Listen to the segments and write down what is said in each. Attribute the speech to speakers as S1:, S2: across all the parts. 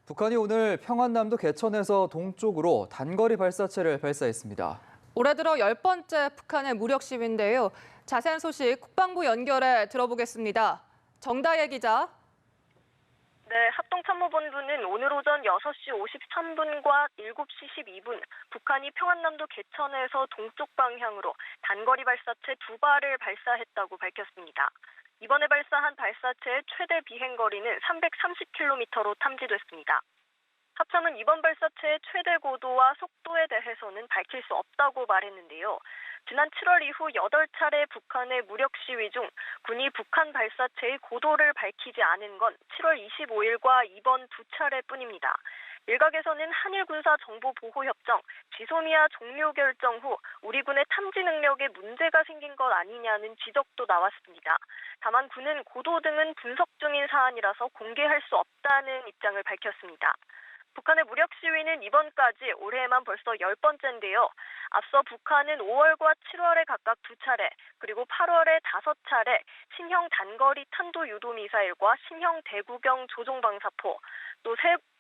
S1: 북한이 오늘 평안남도 개천에서 동쪽으로 단거리 발사체를 발사했습니다.
S2: 올해 들어 10번째 북한의 무력 시위인데요. 자세한 소식 국방부 연결해 들어보겠습니다. 정다혜 기자.
S3: 네, 합동참모본부는 오늘 오전 6시 53분과 7시 12분 북한이 평안남도 개천에서 동쪽 방향으로 단거리 발사체 2발을 발사했다고 밝혔습니다. 이번에 발사한 발사체의 최대 비행거리는 330km로 탐지됐습니다. 합참은 이번 발사체의 최대 고도와 속도에 대해서는 밝힐 수 없다고 말했는데요. 지난 7월 이후 8차례 북한의 무력 시위 중 군이 북한 발사체의 고도를 밝히지 않은 건 7월 25일과 이번 2차례뿐입니다. 일각에서는 한일 군사 정보 보호 협정, 지소미아 종료 결정 후 우리 군의 탐지 능력에 문제가 생긴 것 아니냐는 지적도 나왔습니다. 다만 군은 고도 등은 분석 중인 사안이라서 공개할 수 없다는 입장을 밝혔습니다. 북한의 무력 시위는 이번까지 올해에만 벌써 10번째인데요. 앞서 북한은 5월과 7월에 각각 2차례, 그리고 8월에 5차례 신형 단거리 탄도 유도 미사일과 신형 대구경 조종 방사포, 또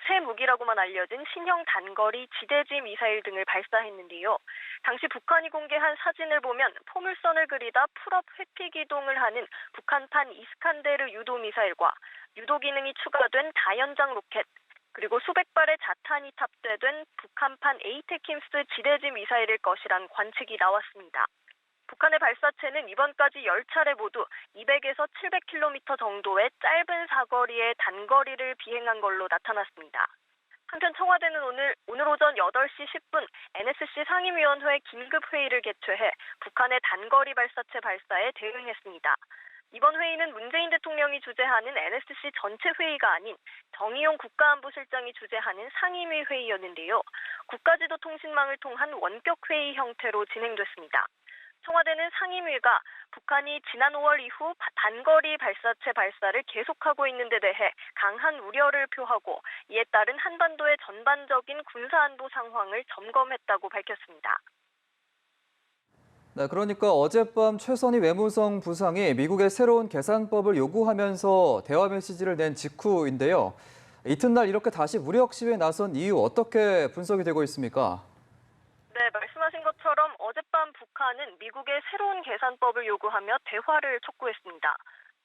S3: 새 무기라고만 알려진 신형 단거리 지대지 미사일 등을 발사했는데요. 당시 북한이 공개한 사진을 보면 포물선을 그리다 풀업 회피 기동을 하는 북한판 이스칸데르 유도 미사일과 유도 기능이 추가된 다연장 로켓, 그리고 수백 발의 자탄이 탑재된 북한판 에이테킴스 지대지 미사일일 것이란 관측이 나왔습니다. 북한의 발사체는 이번까지 10차례 모두 200에서 700km 정도의 짧은 사거리의 단거리를 비행한 걸로 나타났습니다. 한편 청와대는 오늘 오전 8시 10분 NSC 상임위원회 긴급회의를 개최해 북한의 단거리 발사체 발사에 대응했습니다. 이번 회의는 문재인 대통령이 주재하는 NSC 전체 회의가 아닌 정의용 국가안보실장이 주재하는 상임위 회의였는데요. 국가지도통신망을 통한 원격회의 형태로 진행됐습니다. 청와대는 상임위가 북한이 지난 5월 이후 단거리 발사체 발사를 계속하고 있는 데 대해 강한 우려를 표하고 이에 따른 한반도의 전반적인 군사안보 상황을 점검했다고 밝혔습니다.
S1: 네, 그러니까 어젯밤 최선희 외무성 부상이 미국의 새로운 계산법을 요구하면서 대화 메시지를 낸 직후인데요. 이튿날 이렇게 다시 무력 시위에 나선 이유 어떻게 분석이 되고 있습니까?
S3: 네, 말씀하신 것처럼 어젯밤 북한은 미국의 새로운 계산법을 요구하며 대화를 촉구했습니다.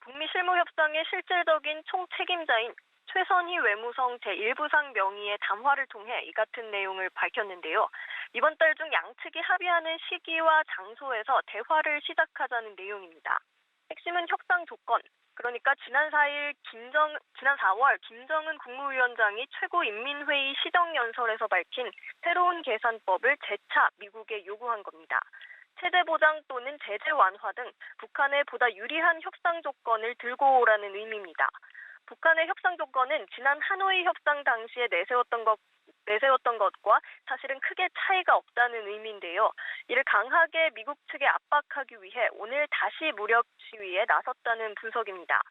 S3: 북미 실무 협상의 실질적인 총책임자인 최선희 외무성 제1부상 명의의 담화를 통해 이 같은 내용을 밝혔는데요. 이번 달 중 양측이 합의하는 시기와 장소에서 대화를 시작하자는 내용입니다. 핵심은 협상 조건, 그러니까 지난 4월 김정은 국무위원장이 최고인민회의 시정연설에서 밝힌 새로운 계산법을 재차 미국에 요구한 겁니다. 체제 보장 또는 제재 완화 등 북한에 보다 유리한 협상 조건을 들고 오라는 의미입니다. 북한의 협상 조건은 지난 하노이 협상 당시에 내세웠던 것과 사실은 크게 차이가 없다는 의미인데요. 이를 강하게 미국 측에 압박하기 위해 오늘 다시 무력 시위에 나섰다는 분석입니다.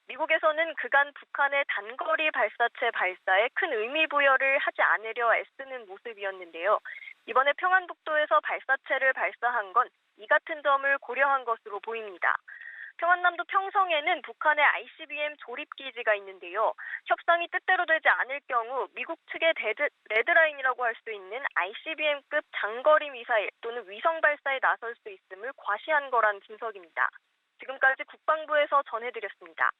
S3: 미국에서는 그간 북한의 단거리 발사체 발사에 큰 의미 부여를 하지 않으려 애쓰는 모습이었는데요. 이번에 평안북도에서 발사체를 발사한 건 이 같은 점을 고려한 것으로 보입니다. 평안남도 평성에는 북한의 ICBM 조립기지가 있는데요. 협상이 뜻대로 되지 않을 경우 미국 측의 레드라인이라고 할 수 있는 ICBM급 장거리 미사일 또는 위성 발사에 나설 수 있음을 과시한 거란 분석입니다. 지금까지 국방부에서 전해드렸습니다.